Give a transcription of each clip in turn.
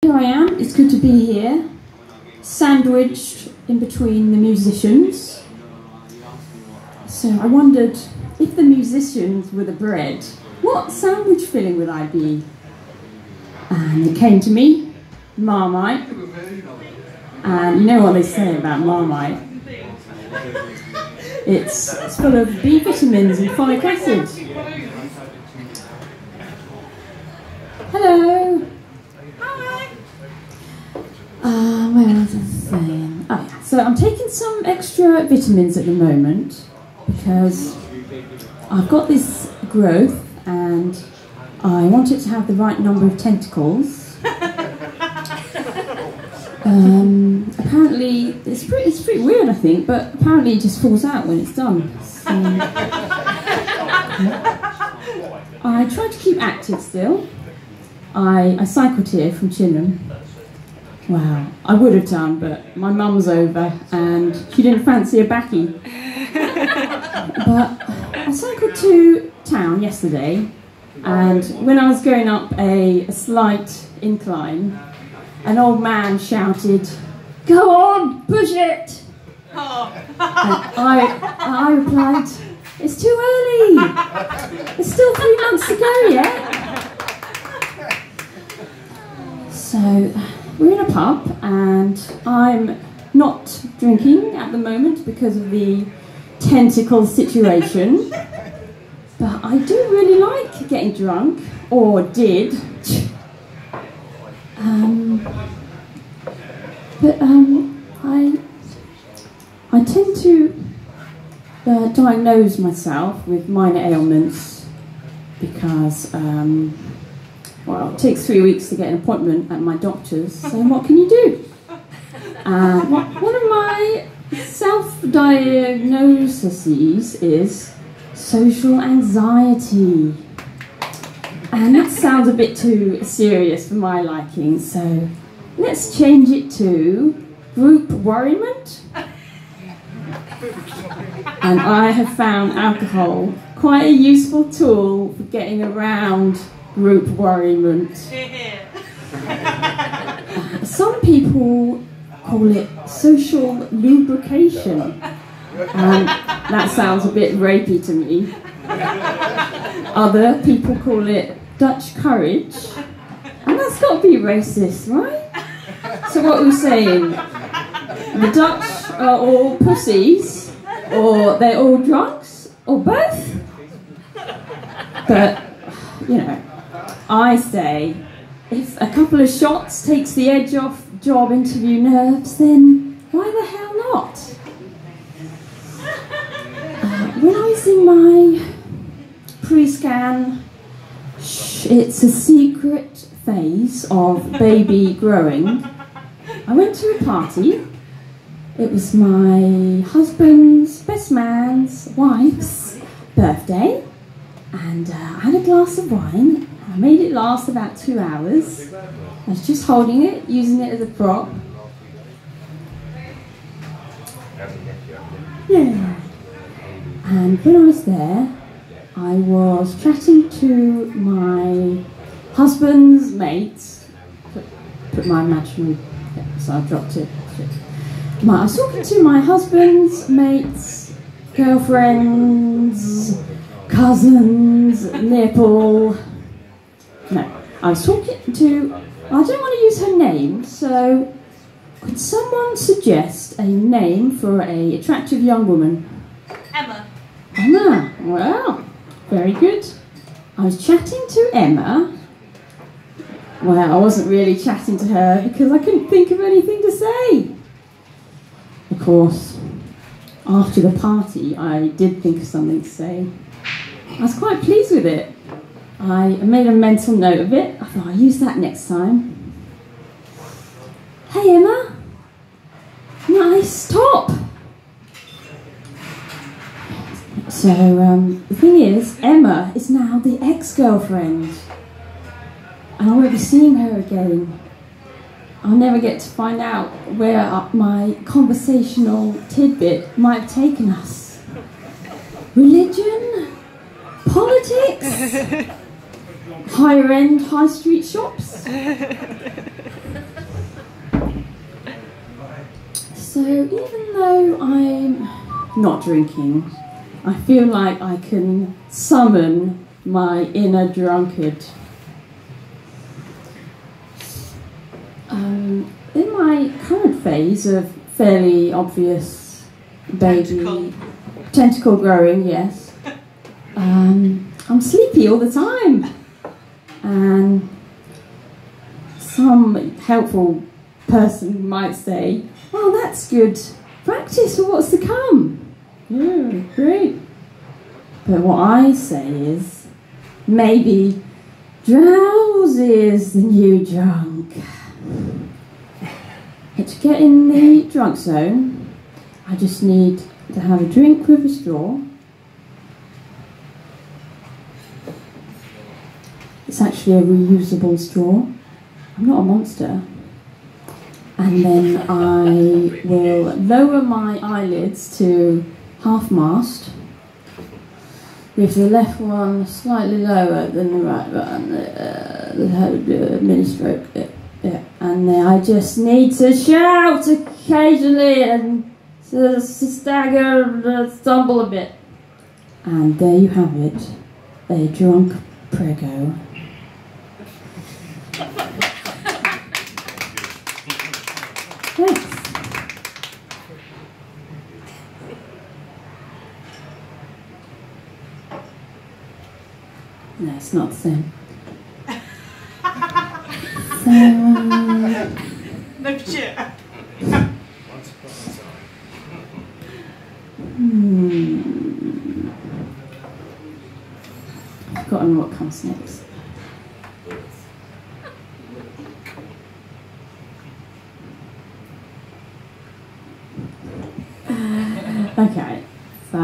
Here I am, it's good to be here, sandwiched in between the musicians. So I wondered, if the musicians were the bread, what sandwich filling would I be? And it came to me, Marmite. And you know what they say about Marmite? It's full of B vitamins and folic acid. Hello. Where was I saying? Oh, yeah. So I'm taking some extra vitamins at the moment because I've got this growth and I want it to have the right number of tentacles. Apparently, it's pretty weird, I think, but apparently it just falls out when it's done. So, I try to keep active still. I cycled here from Chinham. Wow, I would have done, but my mum's over and she didn't fancy a baccy. But I cycled to town yesterday, and when I was going up a slight incline, an old man shouted, "Go on, push it!" And I replied, "It's too early. There's still 3 months to go yet." So we're in a pub and I'm not drinking at the moment because of the tentacle situation, but I do really like getting drunk, or did. I tend to diagnose myself with minor ailments because well, it takes 3 weeks to get an appointment at my doctor's, so what can you do? One of my self-diagnoses is social anxiety. And that sounds a bit too serious for my liking, so let's change it to group worriment. And I have found alcohol quite a useful tool for getting around group worriment. Some people call it social lubrication, and that sounds a bit rapey to me. Other people call it Dutch courage, and that's got to be racist, right? So what are we saying? The Dutch are all pussies, or they're all drunks, or both? But, you know, I say, if a couple of shots takes the edge off job interview nerves, then why the hell not? When I was in my pre-scan, it's a secret phase of baby growing, I went to a party. It was my husband's best man's wife's birthday, and I had a glass of wine. I made it last about 2 hours. I was just holding it, using it as a prop. Yeah. And when I was there, I was chatting to my husband's mates. Put my imaginary, so I dropped it. I was talking to my husband's mates, girlfriends, cousins, nipple. No, I was talking to, I don't want to use her name, so could someone suggest a name for an attractive young woman? Emma. Emma, well, very good. I was chatting to Emma. Well, I wasn't really chatting to her because I couldn't think of anything to say. Of course, after the party, I did think of something to say. I was quite pleased with it. I made a mental note of it. I thought I'll use that next time. Hey Emma, nice top. So the thing is, Emma is now the ex-girlfriend, and I won't be seeing her again. I'll never get to find out where my conversational tidbit might have taken us. Religion? Politics? Higher-end high street shops? So even though I'm not drinking, I feel like I can summon my inner drunkard. In my current phase of fairly obvious baby tentacle growing, yes, I'm sleepy all the time, and some helpful person might say, "Oh, that's good practice for what's to come." Yeah, great. But what I say is, maybe drowsy is the new drunk. And to get in the drunk zone, I just need to have a drink with a straw. It's actually a reusable straw. I'm not a monster. And then I will lower my eyelids to half-mast, with the left one slightly lower than the right one, the mini stroke. Yeah. And then I just need to shout occasionally and stagger, stumble a bit. And there you have it, a drunk prego. Thanks. No, it's not the same. So, no shit. I've forgotten what comes next. Okay, so I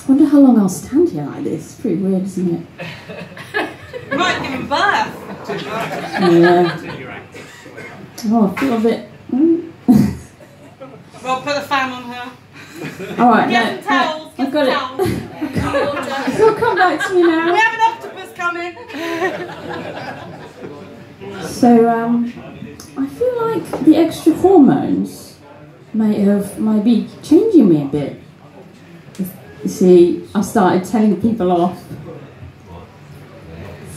wonder how long I'll stand here like this. Pretty weird, isn't it? You might give him birth. Yeah. Oh, I feel a bit. Well, put the fan on her. All right, Get some towels. I've got it. It'll come back to me now. We have an octopus coming. So, I feel like the extra hormones might be changing me a bit. You see, I started telling people off.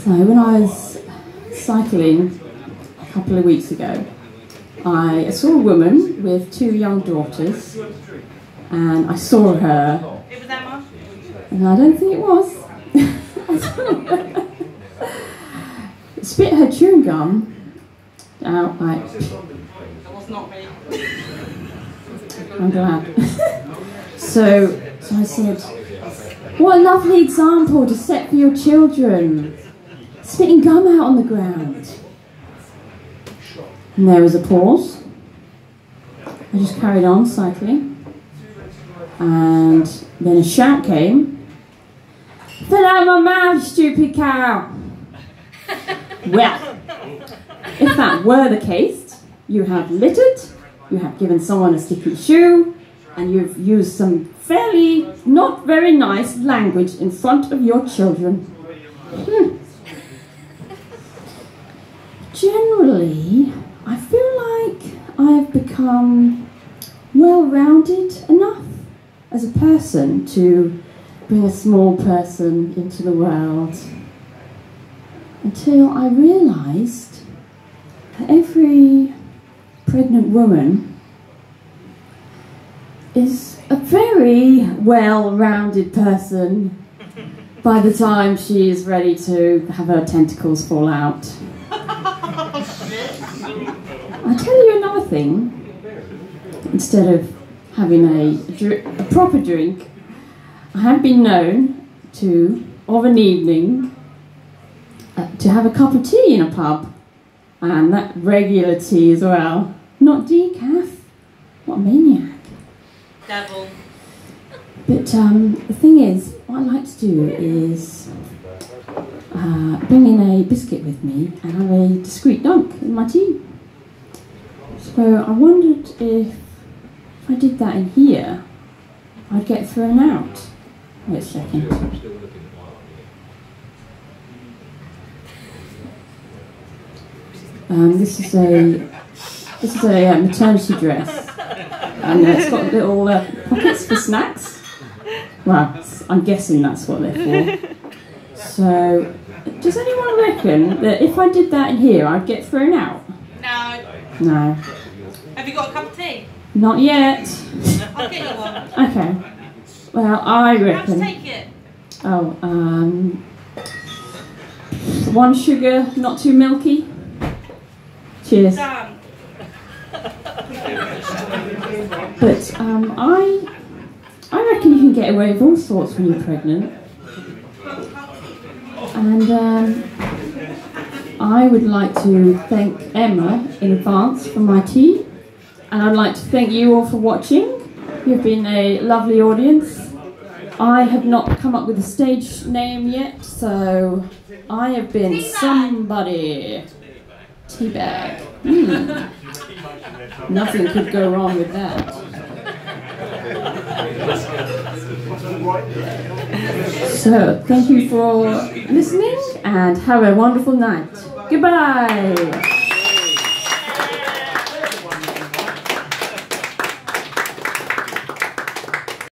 So when I was cycling a couple of weeks ago, I saw a woman with 2 young daughters, and I saw her. It was Emma. And I don't think it was. Spit her chewing gum out like. That was not me. I'm glad. So I said, "What a lovely example to set for your children. Spitting gum out on the ground." And there was a pause. I just carried on cycling. And then a shout came. "Fill out my mouth, stupid cow!" Well, if that were the case, you have littered, you have given someone a sticky shoe, and you've used some fairly not very nice language in front of your children. Generally, I feel like I've become well-rounded enough as a person to bring a small person into the world, until I realised that every pregnant woman is a very well-rounded person by the time she is ready to have her tentacles fall out. I'll tell you another thing. Instead of having a proper drink, I have been known to, of an evening, to have a cup of tea in a pub, and that regular tea as well, not decaf. What a maniac. Devil. But the thing is, what I like to do is bring in a biscuit with me and have a discreet dunk in my tea. So I wondered if I did that in here, I'd get thrown out. Wait a second. This is a maternity dress, and it's got little pockets for snacks. Well, I'm guessing that's what they're for. So, does anyone reckon that if I did that in here, I'd get thrown out? No. No. Have you got a cup of tea? Not yet. I'll get you one. Okay. Well, I How to reckon. take it? Oh, 1 sugar, not too milky. Cheers. Done. But I reckon you can get away with all sorts when you're pregnant. And I would like to thank Emma in advance for my tea. And I'd like to thank you all for watching. You've been a lovely audience. I have not come up with a stage name yet, so I have been Teabag. somebody. Teabag. Nothing could go wrong with that. So, thank you for listening and have a wonderful night. Goodbye.